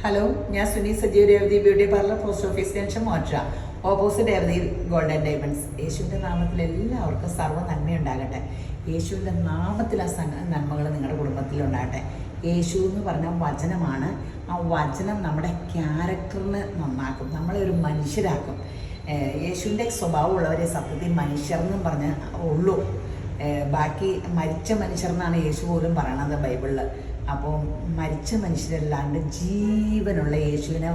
Hello, ഞാൻ Suni Sajeev Revathi beauty parlour, post office junction, മോറ്റ, opposite Revathi golden diamonds. യേശുവിൻ്റെ നാമത്തിൽ എല്ലാവർക്കും സർവ്വ നന്മയുണ്ടാകട്ടെ. യേശുവിൻ്റെ നാമത്തിൽ ആ നന്മകൾ നിങ്ങളുടെ കുടുംബത്തിലുണ്ടാകട്ടെ. യേശു എന്ന് പറഞ്ഞ വചനമാണ്. ആ വചനം നമ്മുടെ ക്യാരക്ടറിന് നന്നാക്കും, നമ്മളെ ഒരു മനുഷ്യരാക്കും. യേശുവിൻ്റെ സ്വഭാവമുള്ളവരെ സത്യത്തിൽ മനുഷ്യർന്നും പറഞ്ഞ് ഉള്ളൂ. ബാക്കി മരിച്ച മനുഷ്യർന്നാണ് യേശു പോലും പറയണത് ബൈബിളിൽ. അപ്പോൾ മരിച്ച മനുഷ്യരല്ലാണ്ട് ജീവനുള്ള യേശുവിനെ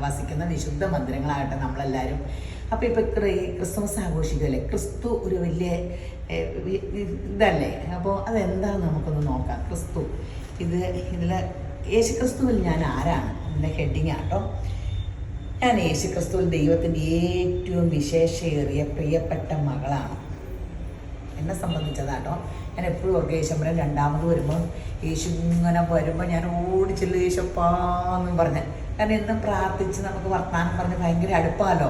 വസിക്കുന്ന വിശുദ്ധ മന്ദിരങ്ങളാകട്ടെ നമ്മളെല്ലാവരും. അപ്പോൾ ഇപ്പോൾ ക്രിസ്മസ് ആഘോഷിക്കുമല്ലേ, ക്രിസ്തു ഒരു വലിയ ഇതല്ലേ. അപ്പോൾ അതെന്താണെന്ന് നമുക്കൊന്ന് നോക്കാം. ക്രിസ്തു ഇതിൽ യേശു ക്രിസ്തുവിൽ ഞാൻ ആരാണ്, എൻ്റെ ഹെഡിങ് ആട്ടോ. ഞാൻ യേശു ക്രിസ്തുവിൽ ദൈവത്തിൻ്റെ ഏറ്റവും വിശേഷയേറിയ പ്രിയപ്പെട്ട മകളാണ്. എന്നെ സംബന്ധിച്ചതാട്ടോ. ഞാൻ എപ്പോഴും ഓർക്കുക, യേശുമ്പരൻ രണ്ടാമത് വരുമ്പോൾ യേശു ഇങ്ങനെ വരുമ്പോൾ ഞാൻ ഓടിച്ചെല്ലു യേശപ്പാന്നും പറഞ്ഞ്. കാരണം എന്നും പ്രാർത്ഥിച്ച് നമുക്ക് വർത്തമാനം പറഞ്ഞ് ഭയങ്കര അടുപ്പാലോ.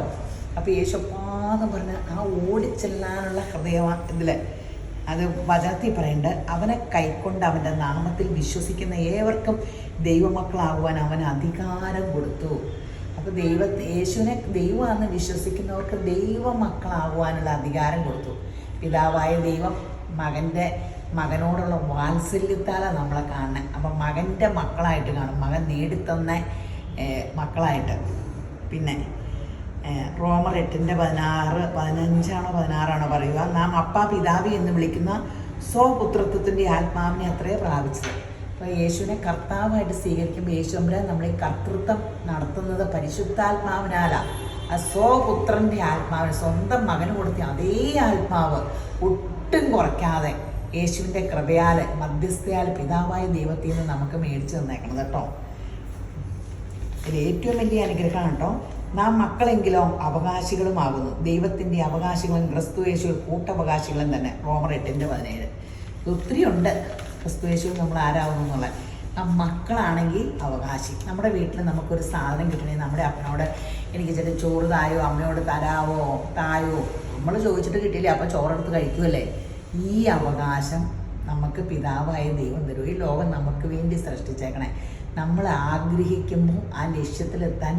അപ്പോൾ യേശപ്പാന്ന് പറഞ്ഞ് ആ ഓടിച്ചെല്ലാനുള്ള ഹൃദയമാണ് ഇതിൽ. അത് വചനത്തിൽ പറയുന്നുണ്ട്, അവനെ കൈക്കൊണ്ട് അവൻ്റെ നാമത്തിൽ വിശ്വസിക്കുന്ന ഏവർക്കും ദൈവമക്കളാകുവാൻ അവൻ അധികാരം കൊടുത്തു. അപ്പോൾ യേശുവിനെ ദൈവമാണെന്ന് വിശ്വസിക്കുന്നവർക്ക് ദൈവമക്കളാകുവാനുള്ള അധികാരം കൊടുത്തു. പിതാവായ ദൈവം മകനോടുള്ള വാത്സല്യത്താലാണ് നമ്മളെ കാണുന്നത്. അപ്പം മകൻ്റെ മക്കളായിട്ട് കാണും, മകൻ നേടിത്തന്ന മക്കളായിട്ട്. പിന്നെ റോമർ 8:15-16 പറയുക, നാം അപ്പാ പിതാവി എന്ന് വിളിക്കുന്ന സ്വപുത്രത്വത്തിൻ്റെ ആത്മാവിനെ അത്രേ പ്രാപിച്ചത്. അപ്പോൾ യേശുവിനെ കർത്താവായിട്ട് സ്വീകരിക്കുമ്പോൾ യേശുവിനെ നമ്മൾ ഈ കർത്തൃത്വം നടത്തുന്നത് പരിശുദ്ധാത്മാവിനാലാണ്. ആ സ്വപുത്രൻ്റെ ആത്മാവിന്, സ്വന്തം മകന് കൊടുത്ത അതേ ആത്മാവ് ഒട്ടും കുറയ്ക്കാതെ യേശുവിൻ്റെ കൃപയാൽ മധ്യസ്ഥയാൽ പിതാവായ ദൈവത്തിൽ നിന്ന് നമുക്ക് മേടിച്ചു തന്നേക്കണം കേട്ടോ. ഇത് ഏറ്റവും വലിയ അനുഗ്രഹമാണ് കേട്ടോ. നാം മക്കളെങ്കിലോ അവകാശികളുമാകുന്നു, ദൈവത്തിൻ്റെ അവകാശികളും ക്രിസ്തു യേശു കൂട്ടവകാശികളും തന്നെ. റോമർ 8:17. ഒത്തിരി ഉണ്ട് ക്രിസ്തു യേശു നമ്മൾ ആരാകുന്നു എന്നുള്ളത്. മക്കളാണെങ്കിൽ അവകാശി. നമ്മുടെ വീട്ടിൽ നമുക്കൊരു സാധനം കിട്ടണമെങ്കിൽ നമ്മുടെ അപ്പനോട് എനിക്ക് ചെറിയ ചോറ് തായോ, അമ്മയോട് തരാവോ തായോ, നമ്മൾ ചോദിച്ചിട്ട് കിട്ടിയില്ലേ, അപ്പോൾ ചോറെടുത്ത് കഴിക്കുമല്ലേ. ഈ അവകാശം നമുക്ക് പിതാവായ ദൈവം തരും. ഈ ലോകം നമുക്ക് വേണ്ടി സൃഷ്ടിച്ചേക്കണേ. നമ്മൾ ആഗ്രഹിക്കുമ്പോൾ ആ ലക്ഷ്യത്തിലെത്താൻ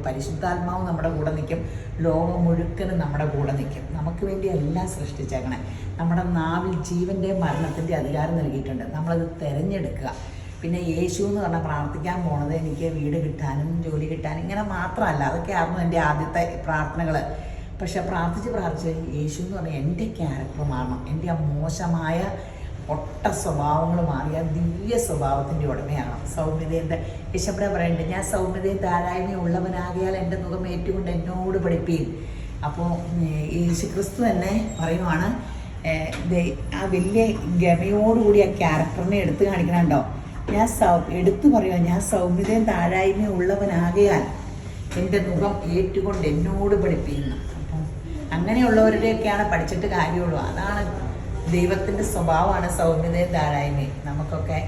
പരിശുദ്ധാത്മാവ് നമ്മുടെ കൂടെ നിൽക്കും, ലോകം മുഴുക്കനും നമ്മുടെ കൂടെ നിൽക്കും. നമുക്ക് വേണ്ടി എല്ലാം സൃഷ്ടിച്ചേക്കണേ. നമ്മുടെ നാവിൽ ജീവൻ്റെ മരണത്തിൻ്റെ അധികാരം നൽകിയിട്ടുണ്ട്, നമ്മളത് തിരഞ്ഞെടുക്കുക. പിന്നെ യേശു എന്ന് പറഞ്ഞാൽ പ്രാർത്ഥിക്കാൻ പോണത് എനിക്ക് വീട് കിട്ടാനും ജോലി കിട്ടാനും ഇങ്ങനെ മാത്രമല്ല. അതൊക്കെയായിരുന്നു എൻ്റെ ആദ്യത്തെ പ്രാർത്ഥനകൾ. പക്ഷെ പ്രാർത്ഥിച്ച് യേശു എന്ന് പറഞ്ഞാൽ എൻ്റെ ക്യാരക്ടർ മാറണം, എൻ്റെ ആ മോശമായ ഒട്ട സ്വഭാവങ്ങൾ മാറിയ ദിവ്യ സ്വഭാവത്തിൻ്റെ ഉടമയാകണം. സൗമ്യതയുടെ യേശുവിടെ പറയുന്നുണ്ട്, ഞാൻ സൗമ്യതയും താഴായ്മയും ഉള്ളവനാകിയാൽ എൻ്റെ മുഖം ഏറ്റുകൊണ്ട് എന്നോട് പഠിപ്പീൻ. അപ്പോൾ യേശു ക്രിസ്തു തന്നെ പറയുവാണ്, ആ വലിയ ഗമയോടുകൂടി ആ ക്യാരക്ടറിനെ എടുത്തു കാണിക്കണുണ്ടോ. ഞാൻ എടുത്തു പറയുക, ഞാൻ സൗമ്യതയും താഴായ്മയും ഉള്ളവനാകിയാൽ എൻ്റെ മുഖം ഏറ്റുകൊണ്ട് എന്നോട് പഠിപ്പിക്കുന്നു. അപ്പം അങ്ങനെയുള്ളവരുടെയൊക്കെയാണ് പഠിച്ചിട്ട് കാര്യമുള്ളൂ. അതാണ് ദൈവത്തിൻ്റെ സ്വഭാവമാണ് സൗമ്യതയും താഴായ്മയും. നമുക്കൊക്കെ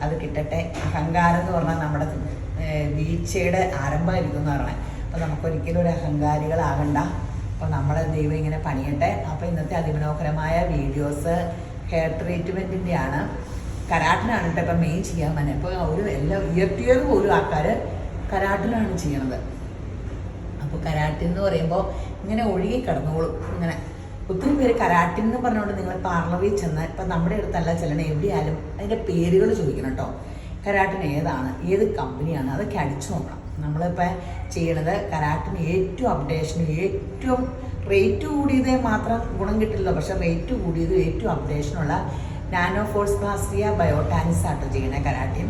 അത് കിട്ടട്ടെ. അഹങ്കാരം എന്ന് പറഞ്ഞാൽ നമ്മുടെ വീഴ്ചയുടെ ആരംഭമായിരിക്കും എന്ന് പറഞ്ഞത്. അപ്പോൾ നമുക്കൊരിക്കലും ഒരു അഹങ്കാരികളാകണ്ട. അപ്പോൾ നമ്മളെ ദൈവം ഇങ്ങനെ പണിയട്ടെ. അപ്പോൾ ഇന്നത്തെ അതിമനോഹരമായ വീഡിയോസ് ഹെയർ ട്രീറ്റ്മെൻറ്റിൻ്റെ ആണ്. കരാട്ടിനാണ് കേട്ടോ ഇപ്പം മെയിൻ ചെയ്യാൻ തന്നെ. ഇപ്പോൾ എല്ലാം ഇയർ പോലും ആൾക്കാർ കരാട്ടിനാണ് ചെയ്യണത്. അപ്പോൾ കരാട്ടിൻ എന്ന് പറയുമ്പോൾ ഇങ്ങനെ ഒഴുകി കിടന്നോളും. ഇങ്ങനെ ഒത്തിരി പേര് കരാട്ടിൻ എന്ന് പറഞ്ഞുകൊണ്ട് നിങ്ങൾ പാർലറിൽ ചെന്ന്, ഇപ്പം നമ്മുടെ അടുത്തല്ല ചെല്ലണം, എവിടെയായാലും അതിൻ്റെ പേരുകൾ ചോദിക്കണം കേട്ടോ. കരാട്ടിൻ ഏതാണ്, ഏത് കമ്പനിയാണ്, അതൊക്കെ അടിച്ചു നോക്കണം. നമ്മളിപ്പോൾ ചെയ്യണത് കരാട്ടിന് ഏറ്റവും അപ്ഡേഷനും ഏറ്റവും റേറ്റ് കൂടിയതേ മാത്രം ഗുണം കിട്ടില്ല. പക്ഷേ റേറ്റ് കൂടിയത് ഏറ്റവും അപ്ഡേഷനുള്ള നാനോ ഫോഴ്സ് പ്ലാസ്റ്റിയ ബയോടാനിക്സ് ആട്ടോ ചെയ്യണേ കരാട്ടിൻ.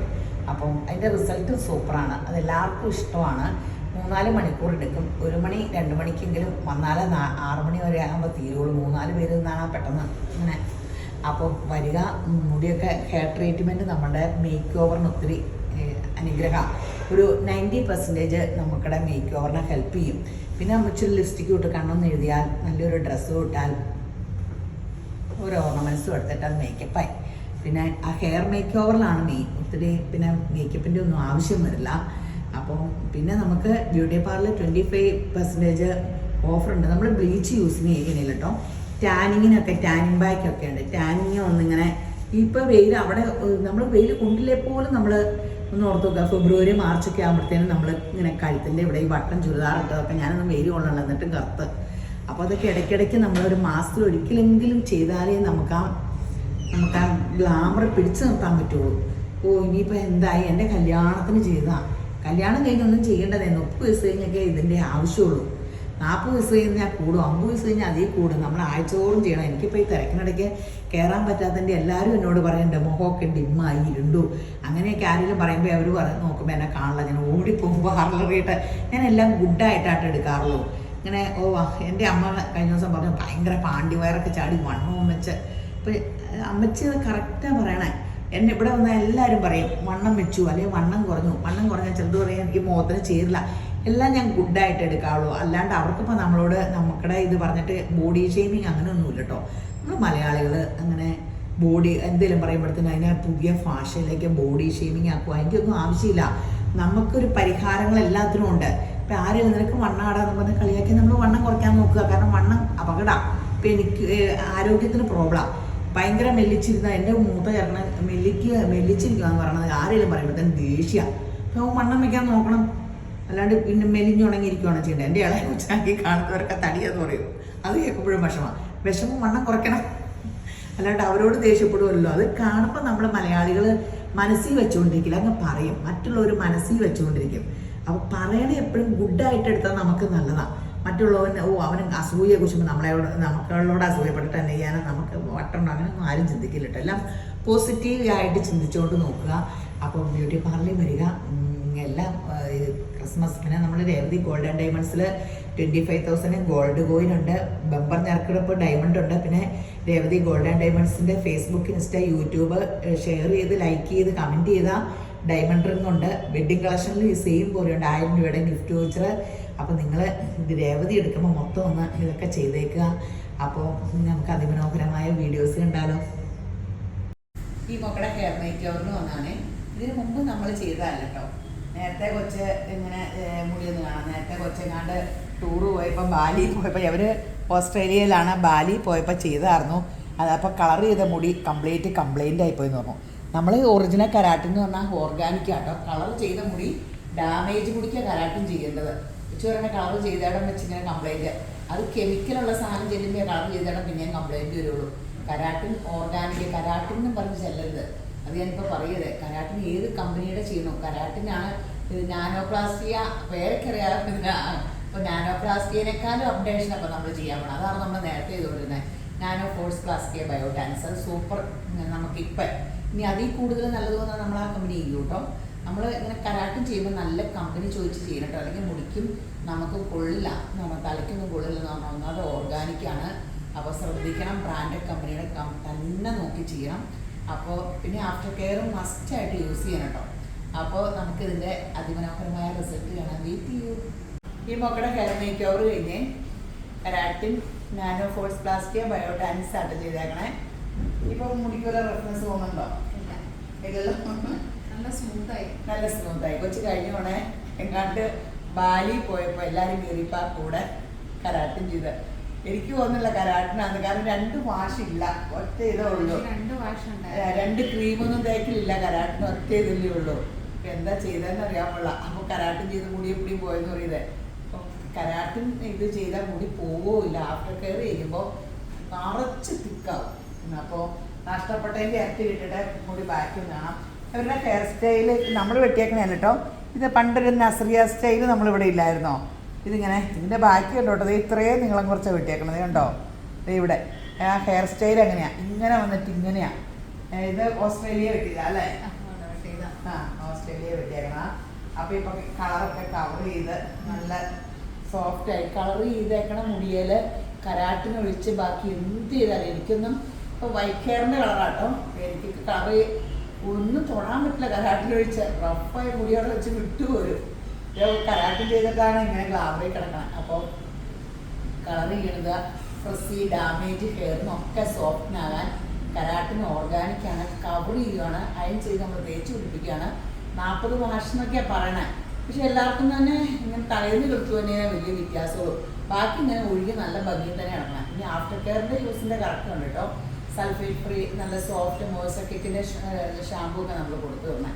അപ്പം അതിൻ്റെ റിസൾട്ട് സൂപ്പറാണ്, അതെല്ലാവർക്കും ഇഷ്ടമാണ്. 3-4 മണിക്കൂർ എടുക്കും. 1 മണി 2 മണിക്കെങ്കിലും വന്നാലേ 6 മണി വരെ ആകുമ്പോൾ തീരുള്ളൂ. 3-4 പേര് നിന്നാണ് പെട്ടെന്ന് ഇങ്ങനെ. അപ്പോൾ വരിക. മുടിയൊക്കെ ഹെയർ ട്രീറ്റ്മെൻറ്റ് നമ്മുടെ മേക്ക് ഓവറിന് ഒത്തിരി അനുഗ്രഹം. ഒരു 90% നമുക്കിടെ മേക്ക് ഓവറിനെ ഹെൽപ്പ് ചെയ്യും. പിന്നെ ഇച്ചിരി ലിപ്സ്റ്റിക്ക് ഇട്ട് കണ്ണെന്ന് എഴുതിയാൽ, നല്ലൊരു ഡ്രസ്സ് ഇട്ടാൽ, ഒരു ഓർണമെൻറ്റ്സും എടുത്തിട്ട് അത് മേക്കപ്പായി. പിന്നെ ആ ഹെയർ മേക്ക് ഓവറിലാണ് ഒത്തിരി പിന്നെ മേക്കപ്പിൻ്റെ ഒന്നും ആവശ്യം വരില്ല. അപ്പോൾ പിന്നെ നമുക്ക് ബ്യൂട്ടി പാർലർ 25% ഓഫറുണ്ട്. നമ്മൾ ബ്ലീച്ച് യൂസ് ചെയ്യുന്നില്ല കേട്ടോ. ടാനിങ്ങിനൊക്കെ ടാനിങ് ബാക്കൊക്കെ ഉണ്ട്. ടാനിങ് ഒന്നിങ്ങനെ ഇപ്പോൾ വെയിൽ അവിടെ നമ്മൾ വെയിൽ കൊണ്ടില്ലേ പോലും നമ്മൾ ഒന്ന് ഓർത്ത് നോക്കുക, ഫെബ്രുവരി മാർച്ചൊക്കെ ആകുമ്പോഴത്തേനും നമ്മൾ ഇങ്ങനെ കഴുത്തിൻ്റെ ഇവിടെ ഈ വട്ടം ചുരിദാറിട്ടതൊക്കെ ഞാനൊന്നും വെയിൽ കൊള്ളണം, എന്നിട്ടും കറുത്ത്. അപ്പോൾ അതൊക്കെ ഇടയ്ക്കിടയ്ക്ക് നമ്മളൊരു മാസത്തിൽ ഒരിക്കലെങ്കിലും ചെയ്താലേ നമുക്ക് ആ ഗ്ലാമർ പിടിച്ചു നിർത്താൻ പറ്റുള്ളൂ. ഇനിയിപ്പോൾ എന്തായി, എൻ്റെ കല്യാണത്തിന് ചെയ്താൽ കല്യാണം കഴിഞ്ഞൊന്നും ചെയ്യേണ്ടതായിരുന്നു. 30 വയസ്സ് കഴിഞ്ഞൊക്കെ ഇതിൻ്റെ ആവശ്യമുള്ളൂ. 40 വയസ്സ് കഴിഞ്ഞാൽ കൂടും, 50 വയസ്സ് കഴിഞ്ഞാൽ അതേ കൂടും. നമ്മൾ ആഴ്ചയോറും ചെയ്യണം. എനിക്കിപ്പോൾ ഈ തിരക്കിനിടയ്ക്ക് കയറാൻ പറ്റാത്തതിൻ്റെ എല്ലാവരും എന്നോട് പറയുന്നുണ്ട് മുഖമൊക്കെ ഡിമ്മായി ഇരുണ്ടു അങ്ങനെയൊക്കെ ആരെങ്കിലും പറയുമ്പോൾ അവർ നോക്കുമ്പോൾ എന്നെ കാണില്ല. ഞാൻ ഓടിപ്പോകുമ്പോൾ പാർലറിയിട്ട് ഞാൻ എല്ലാം ഗുഡായിട്ടായിട്ട് എടുക്കാറുള്ളൂ. ഇങ്ങനെ എൻ്റെ അമ്മ കഴിഞ്ഞ ദിവസം പറഞ്ഞു ഭയങ്കര പാണ്ടി വയറൊക്കെ ചാടി വണ്ണവും വെച്ച്. ഇപ്പോൾ അമ്മച്ചി അത് കറക്റ്റാണ് പറയണേ. എന്നെ ഇവിടെ വന്നാൽ എല്ലാവരും പറയും വണ്ണം വെച്ചു അല്ലെങ്കിൽ വണ്ണം കുറഞ്ഞു. വണ്ണം കുറഞ്ഞാൽ ചിലത് പറയാം എനിക്ക് മുഖത്തിന് ചേരില്ല. എല്ലാം ഞാൻ ഗുഡായിട്ട് എടുക്കാവുള്ളൂ. അല്ലാണ്ട് അവർക്കിപ്പോൾ നമ്മളോട് നമുക്കിടെ ഇത് പറഞ്ഞിട്ട് ബോഡി ഷെയ്മിങ് അങ്ങനെയൊന്നുമില്ല കേട്ടോ. നമ്മൾ മലയാളികൾ അങ്ങനെ ബോഡി എന്തെങ്കിലും പറയുമ്പോഴത്തേനും അതിനെ പുതിയ ഭാഷയിലേക്ക് ബോഡി ഷെയ്മിങ് ആക്കുക, എനിക്കൊന്നും ആവശ്യമില്ല. നമുക്കൊരു പരിഹാരങ്ങൾ എല്ലാത്തിനും ഉണ്ട്. ഇപ്പം ആരെങ്കിലും നിനക്ക് വണ്ണാടാന്ന് പറഞ്ഞ് കളിയാക്കി നമ്മൾ വണ്ണം കുറയ്ക്കാൻ നോക്കുക. കാരണം വണ്ണം അപകടമാണ്. ഇപ്പം എനിക്ക് ആരോഗ്യത്തിന് പ്രോബ്ലം. ഭയങ്കര മെല്ലിച്ചിരുന്ന എൻ്റെ മൂത്ത ചേർന്ന് മെല്ലിച്ചിരിക്കുക എന്ന് പറയണത് ആരെങ്കിലും പറയുമ്പോഴത്തേനും ദേഷ്യമാണ്. അപ്പോൾ വണ്ണം വയ്ക്കാൻ നോക്കണം. അല്ലാണ്ട് പിന്നെ മെലിഞ്ഞുണങ്ങിയിരിക്കുകയാണ് ചെയ്യേണ്ടത്. എൻ്റെ ഇളയ കൊച്ചാക്കി കാണുന്നവരൊക്കെ തടിയെന്ന് പറയും. അത് കേൾക്കുമ്പോഴും വിഷമം വണ്ണം കുറയ്ക്കണം. അല്ലാണ്ട് അവരോട് ദേഷ്യപ്പെടുമല്ലോ. അത് കാണുമ്പോൾ നമ്മൾ മലയാളികൾ മനസ്സിൽ വെച്ചുകൊണ്ടിരിക്കില്ല, അങ്ങ് പറയും. മറ്റുള്ളവർ മനസ്സിൽ വെച്ചുകൊണ്ടിരിക്കും. അപ്പോൾ പറയണേ എപ്പോഴും ഗുഡായിട്ട് എടുത്താൽ നമുക്ക് നല്ലതാണ്. മറ്റുള്ളവന് അവന് അസൂയെ കുറിച്ചുമ്പോൾ നമുക്കുള്ളോട് അസൂയപ്പെട്ടിട്ട് തന്നെ ചെയ്യാനും നമുക്ക് വട്ടുണ്ടോ അങ്ങനെയൊന്നും ആരും ചിന്തിക്കില്ല കേട്ടോ. എല്ലാം പോസിറ്റീവായിട്ട് ചിന്തിച്ചുകൊണ്ട് നോക്കുക. അപ്പോൾ ബ്യൂട്ടി പാർലറിൽ വരിക. എല്ലാം ക്രിസ്മസ് പിന്നെ നമ്മൾ രേവതി ഗോൾഡ് ആൻഡ് ഡയമണ്ട്സിൽ 25,000 ഗോൾഡ് കോയിൻ ഉണ്ട്. ബമ്പർ ഞെറുക്കെടുപ്പ് ഡയമണ്ട് ഉണ്ട്. പിന്നെ രേവതി ഗോൾഡ് ആൻഡ് ഡയമണ്ട്സിൻ്റെ ഫേസ്ബുക്ക്, ഇൻസ്റ്റ, യൂട്യൂബ് ഷെയർ ചെയ്ത് ലൈക്ക് ചെയ്ത് കമൻറ്റ് ചെയ്താൽ ഡയമണ്ട് റിംഗ് ഉണ്ട്. വെഡ്ഡിങ് കളക്ഷനിൽ ഈ സെയിം പോലെയുണ്ട് 1000 രൂപയുടെ ഗിഫ്റ്റ് വൗച്ചർ. അപ്പോൾ നിങ്ങൾ ഇത് രേവതി എടുക്കുമ്പോൾ മൊത്തം ഒന്ന് ഇതൊക്കെ ചെയ്തേക്കുക. അപ്പോൾ നമുക്ക് അതിമനോഹരമായ വീഡിയോസ് കണ്ടാലോ. ഈ മക്കളുടെ ഹെയർ മേക്ക് ഓവറിന് വന്നാണ്. ഇതിന് മുമ്പ് നമ്മൾ ചെയ്തതല്ല കേട്ടോ. നേരത്തെ കൊച്ച് ഇങ്ങനെ മുടിയൊന്നും കാണാം. നേരത്തെ കൊച്ചെങ്ങാണ്ട് ടൂറ് പോയപ്പോൾ ബാലി പോയപ്പോൾ അവർ ഓസ്ട്രേലിയയിലാണ്. ബാലി പോയപ്പോൾ ചെയ്തായിരുന്നു. അതപ്പോൾ കളർ ചെയ്ത മുടി കംപ്ലൈൻ്റ് ആയിപ്പോയെന്ന് പറഞ്ഞു. നമ്മൾ ഒറിജിനൽ കരാട്ടിൻ എന്ന് പറഞ്ഞാൽ ഓർഗാനിക് ആട്ടോ. കളർ ചെയ്ത മുടി ഡാമേജ് മുടിക്ക് കരാട്ടിൻ ചെയ്യേണ്ടത്. ഉച്ച പറഞ്ഞാൽ കളർ ചെയ്തയിടം വെച്ച് ഇങ്ങനെ കംപ്ലൈൻറ്റ്. അത് കെമിക്കലുള്ള സാധനം ചെല്ലുമ്പോൾ കളർ ചെയ്തയിടം പിന്നെയും കംപ്ലൈൻറ്റ് വരുള്ളൂ. കരാട്ടിൻ ഓർഗാനിക് കരാട്ടിൻ എന്നും പറഞ്ഞ് ചെല്ലരുത്. അത് ഞാനിപ്പോൾ പറയരുത്. കരാട്ടിൻ ഏത് കമ്പനിയുടെ ചെയ്യണം. കരാട്ടിനാണ് നാനോപ്ലാസ്റ്റിയ പേരൊക്കെറിയാം. ഇപ്പോൾ നാനോപ്ലാസ്റ്റിയേക്കാളും അപ്ഡേഷൻ അപ്പോൾ നമ്മൾ ചെയ്യാൻ പോകണം. അതാണ് നമ്മൾ നേരത്തെ ചെയ്തുകൊണ്ടിരുന്നത്. നാനോ ഫോഴ്സ് പ്ലാസ്റ്റിയ ബയോടാൻസ്. അത് സൂപ്പർ. നമുക്കിപ്പം ഇനി അതിൽ കൂടുതൽ നല്ലത് വന്നാൽ നമ്മൾ ആ കമ്പനി ചെയ്യും കേട്ടോ. നമ്മൾ ഇങ്ങനെ കരാട്ടിൻ ചെയ്യുമ്പോൾ നല്ല കമ്പനി ചോദിച്ച് ചെയ്യണം കേട്ടോ. അല്ലെങ്കിൽ മുടിക്കും നമുക്ക് കൊള്ളില്ല, തലയ്ക്കൊന്നും കൊള്ളില്ലെന്ന് പറഞ്ഞാൽ ഒന്നാമത് ഓർഗാനിക്കാണ്. അപ്പോൾ ശ്രദ്ധിക്കണം. ബ്രാൻഡഡ് കമ്പനിയുടെ തന്നെ നോക്കി ചെയ്യണം. അപ്പോൾ പിന്നെ ആഫ്റ്റർ കെയറും മസ്റ്റായിട്ട് യൂസ് ചെയ്യണം കേട്ടോ. അപ്പോൾ നമുക്കിതിൻ്റെ അതിമനോഹരമായ റിസൾട്ട് കാണാൻ വെയിറ്റ് ചെയ്യൂ. ഈ മക്കളുടെ ഹെയർ മേക്ക് ഓവർ കഴിഞ്ഞ് കരാട്ടിൻ നാനോ ഫോഴ്സ് പ്ലാസ്റ്റിയ ബയോടാൻസ് ആയിട്ട് ചെയ്തേക്കണേ. ഇപ്പോൾ മുടിക്കുള്ള റെഫറൻസ് തോന്നുന്നുണ്ടോ? ഇല്ലല്ലോ. നല്ല സ്മൂത്തായി. കൊച്ചു കഴിഞ്ഞോണേ എങ്ങാണ്ട് ബാലി പോയപ്പോൾ എല്ലാവരും കയറിയപ്പോൾ കൂടെ കരാട്ടിൻ ചെയ്ത്. എനിക്ക് തോന്നുന്നില്ല കരാട്ടിനാണ്. കാരണം 2 വാഷില്ല, ഒറ്റ ഇതേ ഉള്ളൂ. 2 ക്രീമൊന്നും തേക്കിലില്ല. കരാട്ടിന് ഒറ്റ ഇതില്ലേ ഉള്ളൂ. എന്താ ചെയ്തതെന്ന് അറിയാൻ പാടില്ല. അപ്പോൾ കരാട്ടിൻ ചെയ്ത് മുടിയെപ്പിടിയും പോയെന്ന് പറയുന്നത്. അപ്പോൾ കരാട്ടിൻ ഇത് ചെയ്താൽ മുടി പോവില്ല. ആഫ്റ്റർ കെയർ ചെയ്യുമ്പോൾ നിറച്ച് തിക്കാവും. അപ്പോൾ നഷ്ടപ്പെട്ടതിൻ്റെ ഇരട്ടി ഇട്ടിട്ട് മുടി ബാക്കും കാണാം. അവരുടെ ഹെയർ സ്റ്റൈല് നമ്മൾ വെട്ടിയേക്കണേന്ന് കേട്ടോ. ഇത് പണ്ടൊരു നസ്രിയ സ്റ്റൈല് നമ്മളിവിടെ ഇല്ലായിരുന്നോ? ഇതിങ്ങനെ ഇതിൻ്റെ ബാക്കി കണ്ടോ കേട്ടോ. ഇത്രയും നീളം കുറച്ച് വെട്ടിയേക്കണത് കണ്ടോ. ഇവിടെ ആ ഹെയർ സ്റ്റൈൽ എങ്ങനെയാണ്? ഇങ്ങനെ വന്നിട്ട് ഇങ്ങനെയാണ്. ഇത് ഓസ്ട്രേലിയ വെട്ടിയതാ അല്ലേ? ഓസ്ട്രേലിയ വെട്ടിയേക്കണ. അപ്പോൾ ഇപ്പോൾ കളറൊക്കെ കവർ ചെയ്ത് നല്ല സോഫ്റ്റായി കളർ ചെയ്തേക്കണ മുടിയിൽ കരാട്ടിനൊഴിച്ച് ബാക്കി എന്ത് ചെയ്താലും എനിക്കൊന്നും ഇപ്പോൾ വൈറ്റ് ഹെയറിൻ്റെ കളറാട്ടോ. എനിക്ക് കളർ ഒന്നും തൊടാൻ പറ്റില്ല. കരാട്ടിനൊഴിച്ച് റഫായ മുടിയോടെ വെച്ച് വിട്ടുപോരും. കരാട്ടിൻ ചെയ്തിട്ടാണ് ഇങ്ങനെ ഗ്ലാമറിൽ കിടക്കണം. അപ്പോൾ കളർ ചെയ്യണത് ഫ്രസ്സി ഡാമേജ് ഹെയറിനൊക്കെ സോഫ്റ്റിനാകാൻ കരാട്ടിന് ഓർഗാനിക്കാണ്. കവർ ചെയ്യുകയാണ്, അയൺ ചെയ്ത് നമ്മൾ തേച്ച് പിടിപ്പിക്കുകയാണ്. 40 വാഷ് എന്നൊക്കെയാണ് പറയണേ. പക്ഷെ എല്ലാവർക്കും തന്നെ ഇങ്ങനെ തലേന്ന് കിടത്തു തന്നെയാണ് വലിയ വ്യത്യാസമുള്ളൂ. ബാക്കി ഇങ്ങനെ ഒഴുകി നല്ല ഭംഗിയിൽ തന്നെ ഇറങ്ങണം. ഇനി ആഫ്റ്റർ കെയറിൻ്റെ യൂസിൻ്റെ കറക്റ്റ് ഉണ്ട് കേട്ടോ. സൾഫേറ്റ് ഫ്രീ നല്ല സോഫ്റ്റ് മോയ്സ്ചറൈസിങ്ങിൻ്റെ ഷാമ്പൂ ഒക്കെ നമ്മൾ കൊടുത്തു തരണേ.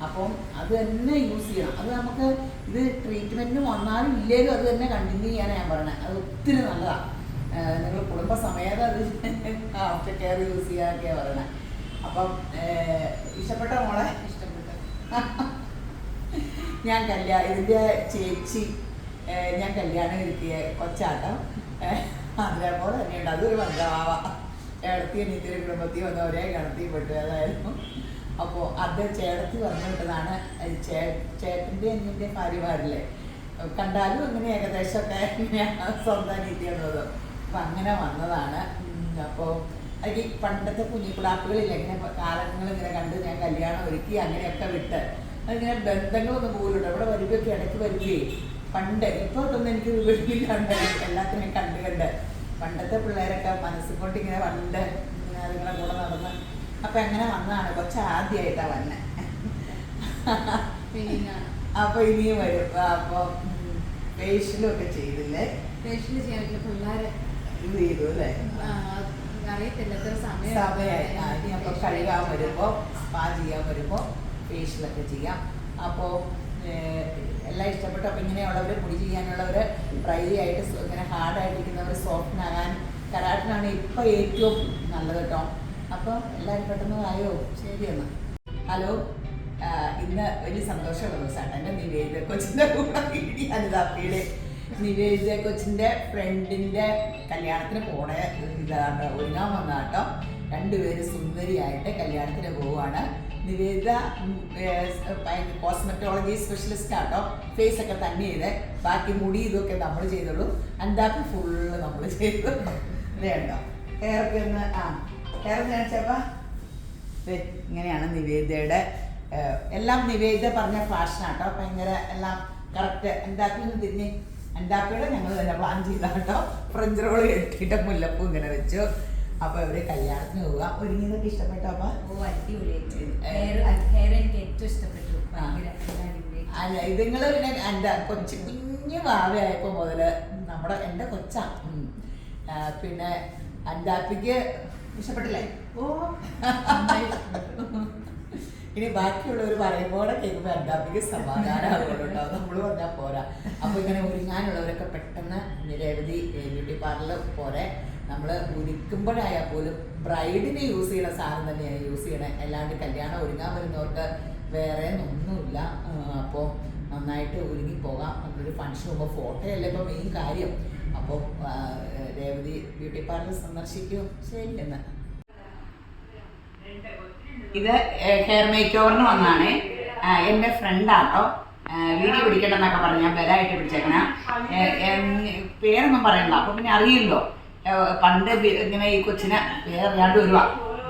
അപ്പം അത് തന്നെ യൂസ് ചെയ്യണം. അത് നമുക്ക് ഇത് ട്രീറ്റ്മെൻറ്റിന് വന്നാലും ഇല്ലേലും അത് തന്നെ കണ്ടിന്യൂ ചെയ്യാനാണ് ഞാൻ പറയുന്നത്. അത് ഒത്തിരി നല്ലതാണ്. നിങ്ങൾ കുടുംബസമേതം അത് ആഫ്റ്റർ കെയർ യൂസ് ചെയ്യാനൊക്കെയാണ് പറയുന്നത്. അപ്പം ഇഷ്ടപ്പെട്ട മോളെ? ഇഷ്ടപ്പെട്ടു. ഞാൻ ഇതിൻ്റെ ചേച്ചി ഞാൻ കല്യാണം ഇരുത്തിയ കൊച്ചാട്ടം അതേപോലെ തന്നെയുണ്ട്. അതൊരു ബന്ധമാവ ചേട്ടത്തി അനിയത്തിയുടെ കുടുംബത്തിൽ വന്ന ഒരേ ഗണത്തിൽ പെട്ടു അതായിരുന്നു. അപ്പോൾ അത് ചേട്ടത്തി പറഞ്ഞു വിട്ടതാണ്. ചേട്ടൻ്റെ അനിയൻ്റെ ഭാര്യമാരില്ലേ കണ്ടാലും അങ്ങനെ ഏകദേശമൊക്കെ ഇങ്ങനെയാണ് സ്വന്തം അനിയത്തി എന്നത്. അപ്പം അങ്ങനെ വന്നതാണ്. അപ്പോൾ അത് ഈ പണ്ടത്തെ കുഞ്ഞിക്കുടാപ്പുകളില്ല ഇങ്ങനെ കാലങ്ങൾ ഇങ്ങനെ കണ്ട് ഞാൻ കല്യാണം ഒരുക്കി അങ്ങനെയൊക്കെ വിട്ട് അതിങ്ങനെ ബന്ധങ്ങളൊന്നും പോലുണ്ട്. അവിടെ വരുമ്പോഴൊക്കെ ഇടയ്ക്ക് വരികയും പണ്ട് ഇപ്പോൾ ഇതൊന്നും എനിക്ക് വീട്ടിലുണ്ട് എല്ലാത്തിനെയും കണ്ട് പണ്ടത്തെ പിള്ളേരൊക്കെ മനസ്സിൽ കൊണ്ട് ഇങ്ങനെ പണ്ട് അതുങ്ങളെ കൂടെ നടന്ന് അപ്പം എങ്ങനെ വന്നതാണ്. കുറച്ച് ആദ്യമായിട്ടാണ് വന്നെ. അപ്പോൾ ഇനിയും വരും. അപ്പോൾ ഫേഷ്യലും ഒക്കെ ചെയ്തില്ലേ? ഫേഷ്യൽ ചെയ്യാൻ പിള്ളേരെ ഇത് ചെയ്തു അല്ലേ? അറിയത്തില്ല സമയമായി. ഇനി അപ്പോൾ കഴുകാൻ വരുമ്പോൾ സ്പാ ചെയ്യാൻ വരുമ്പോൾ ഫേഷ്യലൊക്കെ ചെയ്യാം. അപ്പോൾ എല്ലാം ഇഷ്ടപ്പെട്ടു. അപ്പോൾ ഇങ്ങനെയുള്ളവർ മുടി ചെയ്യാനുള്ളവർ ഡ്രൈ ആയിട്ട് ഇങ്ങനെ ഹാർഡായിട്ടിരിക്കുന്നവർ സോഫ്റ്റിനാകാൻ കരാട്ടിനാണ് ഇപ്പോൾ ഏറ്റവും നല്ലത് കേട്ടോ. അപ്പോൾ എല്ലാവരും പെട്ടെന്ന് ആയോ? ശരി എന്നാൽ. ഹലോ, ഇന്ന് വലിയ സന്തോഷമുള്ള ദിവസമാണ്. എൻ്റെ നിവേദ്യ കൊച്ചിൻ്റെ കൂടെ അനിതാപ്പിയുടെ നിവേദ്യ കൊച്ചിൻ്റെ ഫ്രണ്ടിൻ്റെ കല്യാണത്തിന് പോണേ ഇതാണ് ഒരുങ്ങാൻ വന്ന കേട്ടോ. രണ്ടുപേര് സുന്ദരിയായിട്ട് കല്യാണത്തിന് പോവുകയാണ്. നിവേദ കോസ്മെറ്റോളജി സ്പെഷ്യലിസ്റ്റ് ആട്ടോ. ഫേസ് ഒക്കെ തന്നെ ചെയ്ത് ബാക്കി മുടി ഇതൊക്കെ നമ്മൾ ചെയ്തോളൂ. അൻതാപ്പി ഫുള്ള് നമ്മൾ ചെയ്തു. ഇതേണ്ടോ ഹെയറൊക്കെ ഒന്ന് ഹെയർ കാണിച്ചപ്പോൾ ഇങ്ങനെയാണ് നിവേദയുടെ എല്ലാം. നിവേദ പറഞ്ഞ ഫാഷനാട്ടോ. ഭയങ്കര എല്ലാം കറക്റ്റ്. അൻതാപ്പി ഒന്ന് തിരിഞ്ഞ് അൻതാപ്പിയുടെ ഞങ്ങൾ തന്നെ പ്ലാൻ ചെയ്താട്ടോ. ഫ്രഞ്ച് റോള് കെട്ടിയിട്ട് മുല്ലപ്പൂ ഇങ്ങനെ വെച്ചു. അപ്പൊ ഇവര് കല്യാണത്തിന് പോവുക. ഒരുങ്ങിയതൊക്കെ ഇഷ്ടപ്പെട്ടോ? അപ്പൊ അല്ല ഇതുങ്ങള് പിന്നെ എന്താ കുഞ്ഞു ഭാവിയായപ്പോ മുതല് എൻ്റെ കൊച്ചാ. പിന്നെ അൻതാപ്പിക്ക് ഇഷ്ടപ്പെട്ടില്ലേ? ഇനി ബാക്കിയുള്ളവർ പറയുമ്പോൾ കേൾക്കുമ്പോൾ അൻതാപ്പിക്ക് സമാധാനമാകുന്നുണ്ടോ? നമ്മൾ പറഞ്ഞാൽ പോരാ. അപ്പോൾ ഇങ്ങനെ ഒരുങ്ങാനുള്ളവരൊക്കെ പെട്ടെന്ന് നിരവധി ബ്യൂട്ടി പാർലർ പോലെ നമ്മൾ ഒരുക്കുമ്പോഴായാൽ പോലും ബ്രൈഡിന് യൂസ് ചെയ്യുന്ന സാധനം തന്നെയാണ് യൂസ് ചെയ്യണേ. അല്ലാണ്ട് കല്യാണം ഒരുങ്ങാൻ വരുന്നവർക്ക് വേറെ ഒന്നുമില്ല. അപ്പോൾ നന്നായിട്ട് ഒരുങ്ങി പോകാം. നമ്മളൊരു ഫംഗ്ഷൻ പോകുമ്പോൾ ഫോട്ടോയല്ലേ ഇപ്പോൾ മെയിൻ കാര്യം. അപ്പോൾ രേവതി ബ്യൂട്ടി പാർലർ സന്ദർശിക്കും. ശരി എന്ന്. ഇത് ഹെയർ മേക്ക് ഓവറിന് വന്നാണ്. എൻ്റെ ഫ്രണ്ടാട്ടോ. വീഡിയോ പിടിക്കണ്ടെന്നൊക്കെ പറഞ്ഞ് ഞാൻ ബലമായിട്ട് പിടിച്ചേക്കണ. പേരൊന്നും പറയണ്ട. അപ്പോൾ പിന്നെ അറിയില്ലോ. പണ്ട് ഇങ്ങനെ ഈ കൊച്ചിനെ വേറെയാണ്ട് വരുക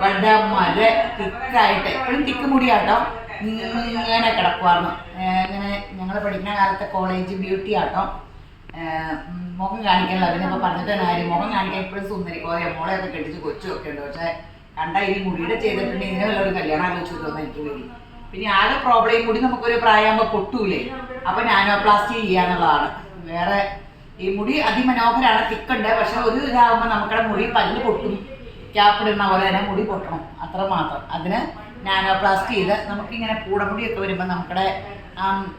പണ്ട് മര തിക്കായിട്ട് എപ്പോഴും തിക്ക് മുടിയാട്ടോ ഇങ്ങനെ കിടക്കുമായിരുന്നു. ഇങ്ങനെ ഞങ്ങൾ പഠിക്കുന്ന കാലത്തെ കോളേജ് ബ്യൂട്ടി ആട്ടോ. മുഖം കാണിക്കാനുള്ള അതിനിപ്പോൾ പറഞ്ഞിട്ട് തന്നെ ആരും മുഖം കാണിക്കാൻ എപ്പോഴും സുന്ദരി കോയ മോളെയൊക്കെ കെട്ടിച്ച് കൊച്ചുമൊക്കെ ഉണ്ട്. പക്ഷേ കണ്ട ഈ മുടിയുടെ ചെയ്തിട്ടുണ്ടെങ്കിൽ ഇതിനെ വല്ലവരും കല്യാണം ആലോചിച്ചു തോന്നുന്നു എനിക്ക് വേണ്ടി. പിന്നെ ആകെ പ്രോബ്ലം കൂടി നമുക്കൊരു പ്രായമാകുമ്പോൾ പൊട്ടൂലേ. അപ്പോൾ നാനോപ്ലാസ്റ്റി ചെയ്യാന്നുള്ളതാണ്. വേറെ ഈ മുടി അതിമനോഹരമാണ്, തിക്കുണ്ട്. പക്ഷെ ഒരു ഇതാകുമ്പോൾ നമുക്കുടെ മുടി പല്ല് പൊട്ടും. ക്യാപ്പിടുന്ന പോലെ തന്നെ മുടി പൊട്ടണം, അത്ര മാത്രം. അതിന് നാനോപ്ലാസ്റ്റി ചെയ്ത് നമുക്കിങ്ങനെ പൂടമുടിയൊക്കെ വരുമ്പോൾ നമുക്കുടെ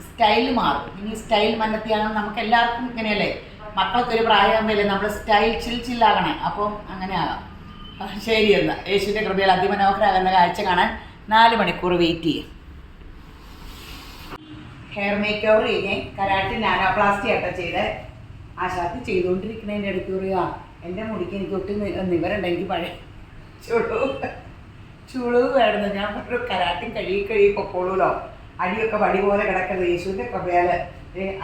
സ്റ്റൈൽ മാറും. ഇനി സ്റ്റൈൽ മന്നത്തിയാണെങ്കിൽ നമുക്ക് എല്ലാവർക്കും ഇങ്ങനെയല്ലേ, മക്കൾക്ക് ഒരു പ്രായമാകുമ്പോഴല്ലേ നമ്മൾ സ്റ്റൈൽ ചില്ലാകണേ. അപ്പം അങ്ങനെ ആകാം. ശരി എന്നാൽ യേശുവിൻ്റെ കൃപയിൽ അതിമനോഹരമാകുന്ന കാഴ്ച കാണാൻ 4 മണിക്കൂർ വെയിറ്റ് ചെയ്യും. ഹെയർ മേക്ക് ഓവർ കഴിഞ്ഞ് കരാട്ടി നാനോപ്ലാസ്റ്റി ആട്ടോ ചെയ്ത് ആശാത്തി ചെയ്തുകൊണ്ടിരിക്കുന്നതിൻ്റെ ഇടയ്ക്ക് പറയുക എൻ്റെ മുടിക്ക് എനിക്ക് ഒട്ടും നിവരുണ്ട്, എനിക്ക് പഴയ ചുളിവ് വേണമെന്ന്. ഞാൻ ഒരു കരാട്ടി കഴുകി പൊക്കോളൂലോ. അടിയൊക്കെ വടി പോലെ കിടക്കുന്നത് യേശുവിൻ്റെ കൃപയാൽ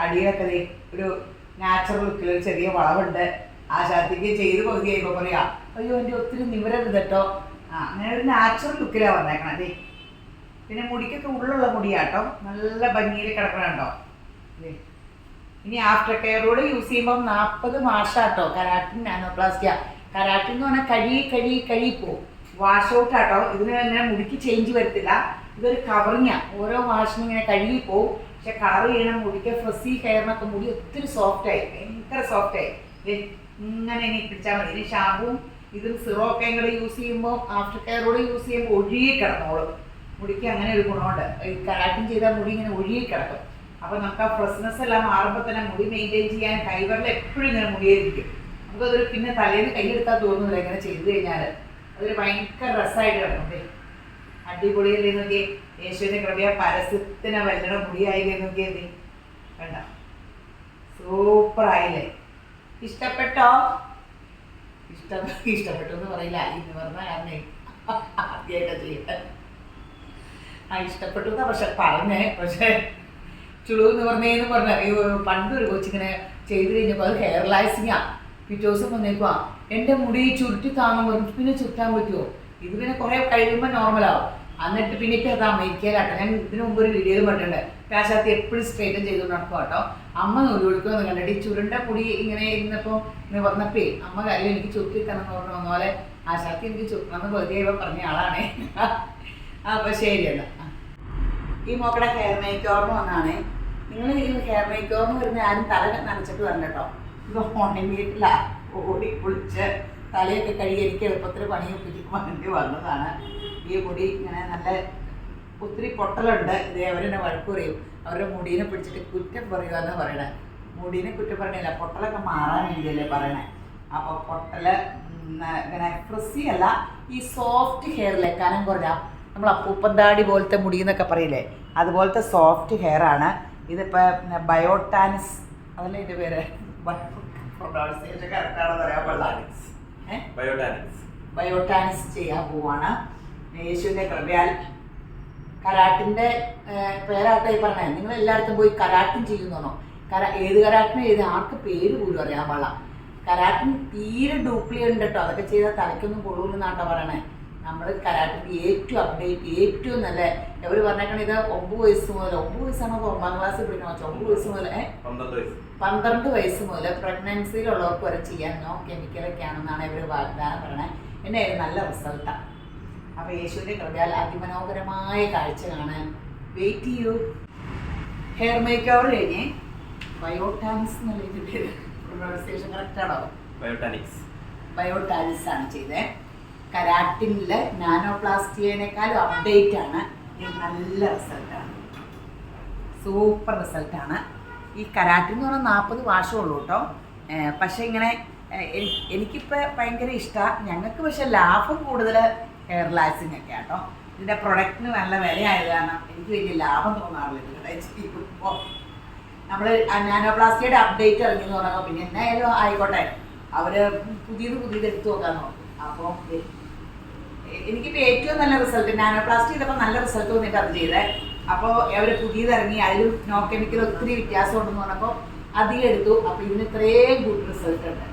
അടിയിലൊക്കെ ഒരു നാച്ചുറൽ ലുക്കിൽ ഒരു ചെറിയ വളവുണ്ട്. ആശാത്തിക്ക് ചെയ്ത് പകുതി കഴിയുമ്പോൾ പറയാ അയ്യോ എൻ്റെ ഒത്തിരി നിവരരുത് കേട്ടോ. അങ്ങനെ ഒരു നാച്ചുറൽ ലുക്കിലാണ് വന്നേക്കണത്. പിന്നെ മുടിക്കൊക്കെ ഉള്ളുള്ള മുടിയാട്ടോ, നല്ല ഭംഗിയിൽ കിടക്കണുണ്ടോ. ഇനി ആഫ്റ്റർ കെയറോട് യൂസ് ചെയ്യുമ്പോൾ 40 മാസാട്ടോ കരാട്ടിൻ നാനോപ്ലാസ്റ്റിയ. കരാട്ടിൻ എന്ന് പറഞ്ഞാൽ കഴിപ്പോവും. വാഷ് ഔട്ട് ആട്ടോ. ഇതിന് തന്നെ മുടിക്ക് ചേഞ്ച് വരത്തില്ല. ഇതൊരു കവറിങ്ങാണ്. ഓരോ വാഷിനും ഇങ്ങനെ കഴുകിപ്പോവും. പക്ഷെ കളർ ചെയ്യണം. മുടിക്ക് ഫ്രസി ഹെയറിനൊക്കെ മുടി ഒത്തിരി സോഫ്റ്റായി, ഭയങ്കര സോഫ്റ്റായി. ഇങ്ങനെ ഇനി പിടിച്ചാൽ മതി. ഇനി ഷാമ്പും ഇതും സിറോക്കയും കൂടെ യൂസ് ചെയ്യുമ്പോൾ ആഫ്റ്റർ കെയറോട് യൂസ് ചെയ്യുമ്പോൾ ഒഴുകി കിടന്നോളും. മുടിക്ക് അങ്ങനെ ഒരു ഗുണമുണ്ട്. ഈ കരാട്ടിൻ ചെയ്താൽ മുടി ഇങ്ങനെ ഒഴുകി കിടക്കും. അപ്പോൾ നമുക്ക് ആ ഫ്രഷ്നെസ് എല്ലാം മാറുമ്പോൾ തന്നെ മുടി മെയിൻറ്റെയിൻ ചെയ്യാൻ കൈവെള്ളം എപ്പോഴും ഇങ്ങനെ മുടിയായിരിക്കും. നമുക്കതൊരു പിന്നെ തലേന്ന് കൈയെടുക്കാൻ തോന്നുന്നില്ല ഇങ്ങനെ ചെയ്ത് കഴിഞ്ഞാൽ. അതൊരു ഭയങ്കര രസമായിട്ട് കിടക്കും. അടിപൊളിയല്ലേ നോക്കിയേ. യേശുവിൻ്റെ കൃപയ പരസ്യത്തിന് വല്ലണ മുടിയായില്ലേ നോക്കിയേ. കണ്ട സൂപ്പറായില്ലേ? ഇഷ്ടപ്പെട്ടോ? ഇഷ്ടപ്പെട്ടു എന്ന് പറയില്ല, ഇന്ന് പറഞ്ഞ കാരണം ആദ്യമായിട്ടാ ചെയ്യട്ടെ. ഇഷ്ടപ്പെട്ടു എന്നാ പക്ഷെ പറഞ്ഞേ. പക്ഷെ ചുളു എന്ന് പറഞ്ഞ പണ്ടൊരു കൊച്ചിങ്ങനെ ചെയ്ത് കഴിഞ്ഞപ്പോൾ അത് ഹെയർ ലൈസിങ്ങാ. പിറ്റേ ദിവസം വന്നേക്കുവാ എൻ്റെ മുടി ചുരുട്ടി താങ്ങാൻ പറഞ്ഞു. പിന്നെ ചുറ്റാൻ പറ്റുമോ? ഇത് പിന്നെ കുറേ കഴിയുമ്പോൾ നോർമലാവും. എന്നിട്ട് പിന്നെ ഇപ്പം അത് അമേരിക്കയിലാട്ടോ. ഞാൻ ഇതിനു മുമ്പ് ഒരു വീഡിയോയിൽ പറഞ്ഞിട്ടുണ്ട്. പാശ്ചാത്തി എപ്പോഴും സ്ട്രൈറ്റൻ ചെയ്തുകൊണ്ട് നടക്കും കേട്ടോ. അമ്മ നൂല് കൊടുക്കുമെന്ന് കണ്ടിട്ട് ഈ ചുരുണ്ട മുടി ഇങ്ങനെ ഇരുന്നപ്പോൾ വന്നപ്പേ അമ്മ കാര്യം എനിക്ക് ചുരുട്ടി തരണം എന്ന് പറഞ്ഞു. വന്ന പോലെ ആശാത്തി എനിക്ക് ചുറ്റണമെന്ന് വെറുതെ ഇവ പറഞ്ഞ ആളാണേ. അപ്പോൾ ശരി എന്നാ. ഈ മോക്കടെ ഹെയർ മേക്കോറിന് വന്നാണേ. നിങ്ങൾ ഈ ഹെയർ മേക്കോറിന് വരുന്ന ആരും തല നനച്ചിട്ട് വരണം കേട്ടോ. ഇത് ഉണങ്ങിയിട്ടില്ല. ഓടി കുളിച്ച് തലയൊക്കെ കഴുകി എനിക്ക് എളുപ്പത്തിൽ പണി ഒപ്പിക്കാൻ വേണ്ടി വന്നതാണ്. ഈ മുടി ഇങ്ങനെ നല്ല ഒത്തിരി പൊട്ടലുണ്ട്. ഇത് അവരെന്നെ വഴക്ക് പറയും. അവരുടെ മുടീനെ പിടിച്ചിട്ട് കുറ്റം പറയുക എന്ന് പറയണേ. മുടീനെ കുറ്റം പറയണില്ല, പൊട്ടലൊക്കെ മാറാൻ വേണ്ടിയല്ലേ പറയണേ. അപ്പോൾ പൊട്ടല് ഇങ്ങനെ ഫ്രിസി അല്ല, ഈ സോഫ്റ്റ് ഹെയറിലെ കനം കുറഞ്ഞ നമ്മൾ അപ്പൂപ്പന്താടി പോലത്തെ മുടി എന്നൊക്കെ പറയില്ലേ, അതുപോലത്തെ സോഫ്റ്റ് ഹെയർ ആണ്. ഇതിപ്പോൾ ബയോട്ടാനിക്സ് അതല്ലേ ഇതിൻ്റെ പേര്? ബയോട്ടാനിക്സ് ചെയ്യാൻ പോവാണ്. യേശുവിൻ്റെ കൃപയാൽ കരാട്ടിൻ്റെ പേരാട്ടെ ഈ പറഞ്ഞേ. നിങ്ങൾ എല്ലായിടത്തും പോയി കരാട്ടിൻ ചെയ്യുന്നോ? ഏത് കരാട്ടിനും ഏത് ആർക്ക് പേര് പോലും അറിയാൻ പാടില്ല. കരാട്ടിൻ തീരെ ഡ്യൂപ്ലിക്കേറ്റ് ഉണ്ട് കേട്ടോ. അതൊക്കെ ചെയ്താൽ തലയ്ക്കൊന്നും കൊള്ളൂന്നാട്ടോ പറയണേ. നമ്മൾ കരാട്ടിൻ്റെ ഏറ്റവും അപ്ഡേറ്റ് ഏറ്റവും നല്ല അവർ പറഞ്ഞേക്കണേ ഇത് 9 വയസ്സ് മുതൽ 9 വയസ്സാണോ 9ാം ക്ലാസ്സിൽ പഠിക്കണം. 9 വയസ്സ് മുതൽ 12 വയസ്സ് മുതൽ പ്രഗ്നൻസിയിലുള്ളവർക്ക് വരെ ചെയ്യാൻ നോ കെമിക്കലൊക്കെയാണെന്നാണ് ഇവർ വാഗ്ദാനം പറയണേ. എന്നെ നല്ല റിസൾട്ടാണ്. അപ്പോൾ യേശുവിൻ്റെ കൃപയാൽ അതിമനോഹരമായ കാഴ്ച കാണാൻ വെയിറ്റ് ചെയ്യൂ. ഹെയർ മേക്ക് ഓവർ കഴിഞ്ഞ് ബയോട്ടാനിക്സ് എന്നുള്ള ഇതിൻ്റെ പ്രൊനൗൺസിയേഷൻ കറക്റ്റാണോ? ബയോട്ടാനിക്സ് ആണ് ചെയ്തത്. കരാട്ടിനിൽ നാനോപ്ലാസ്റ്റിയേനേക്കാളും അപ്ഡേറ്റ് ആണ്. ഇത് നല്ല റിസൾട്ടാണ്, സൂപ്പർ റിസൾട്ടാണ്. ഈ കരാട്ടിൻ എന്ന് പറഞ്ഞാൽ 40 വാഷമുള്ളൂ കേട്ടോ. പക്ഷേ ഇങ്ങനെ എനിക്കിപ്പോൾ ഭയങ്കര ഇഷ്ടമാണ്. ഞങ്ങൾക്ക് പക്ഷേ ലാഭം കൂടുതൽ ഹെയർ ലാക്സിങ് ഒക്കെ കേട്ടോ. ഇതിൻ്റെ പ്രൊഡക്റ്റിന് നല്ല വിലയായത് കാരണം എനിക്ക് വലിയ ലാഭം തോന്നാറില്ല ഇതിവിടെ ചെയ്യുമ്പോൾ. നമ്മൾ നാനോപ്ലാസ്റ്റിയുടെ അപ്ഡേറ്റ് ഇറങ്ങിയെന്ന് പറഞ്ഞപ്പോൾ പിന്നെ എന്നായാലും ആയിക്കോട്ടെ, അവർ പുതിയത് എടുത്തു നോക്കാൻ നോക്കും. അപ്പോൾ എനിക്കിപ്പോൾ ഏറ്റവും നല്ല റിസൾട്ട് നാനോപ്ലാസ്റ്റി ചെയ്തപ്പോൾ നല്ല റിസൾട്ട് തോന്നിയിട്ട് അത് ചെയ്തേ. അപ്പോൾ അവർ പുതിയതിറങ്ങി അതിലും നോ കെമിക്കൽ ഒത്തിരി വ്യത്യാസം ഉണ്ടെന്ന് പറഞ്ഞപ്പോൾ അധികം എടുത്തു. അപ്പോൾ ഇതിന് ഇത്രയും ഗുഡ് റിസൾട്ട് ഉണ്ട്.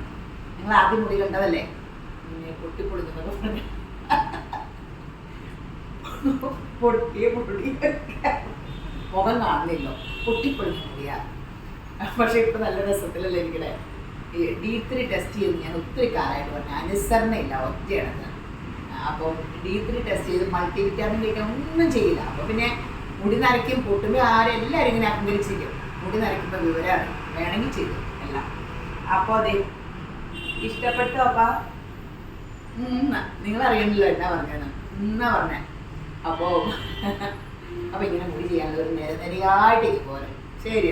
നിങ്ങൾ ആദ്യം മുടി കണ്ടതല്ലേ? പിന്നെ പൊട്ടിപ്പൊളിഞ്ഞതൊക്കെ പറഞ്ഞു പൊട്ടിയ പൊടി മുഖം കാണുന്നില്ലോ, പൊട്ടിപ്പൊളിഞ്ഞ മുടിയാ. പക്ഷെ ഇപ്പം നല്ല രസത്തിലല്ലേ എനിക്കിടെ. D3 ടെസ്റ്റ് ചെയ്ത് ഞാൻ ഒത്തിരി കാലമായിട്ട് പറഞ്ഞു. അനുസരണയില്ല ഒറ്റയിടത്ത്. അപ്പോൾ D3 ടെസ്റ്റ് ചെയ്ത് മൾട്ടി വിറ്റാമിൻ കഴിക്കാൻ ഒന്നും ചെയ്യില്ല. അപ്പോൾ പിന്നെ മുടി നരയ്ക്കും പൊട്ടുമ്പോൾ എല്ലാവരും ഇങ്ങനെ അഹങ്കരിച്ചിരിക്കും. മുടി നരയ്ക്കുമ്പോൾ വിവരമാണ്, വേണമെങ്കിൽ ചെയ്തു എല്ലാം. അപ്പോൾ അതെ ഇഷ്ടപ്പെട്ടു. അപ്പം നിങ്ങൾ അറിയണല്ലോ എന്നാ പറഞ്ഞത് എന്നാ പറഞ്ഞേ. അപ്പോൾ ഇങ്ങനെ മുടി ചെയ്യാനുള്ള ഒരു നിരനിരയായിട്ട് പോരെ. ശരി.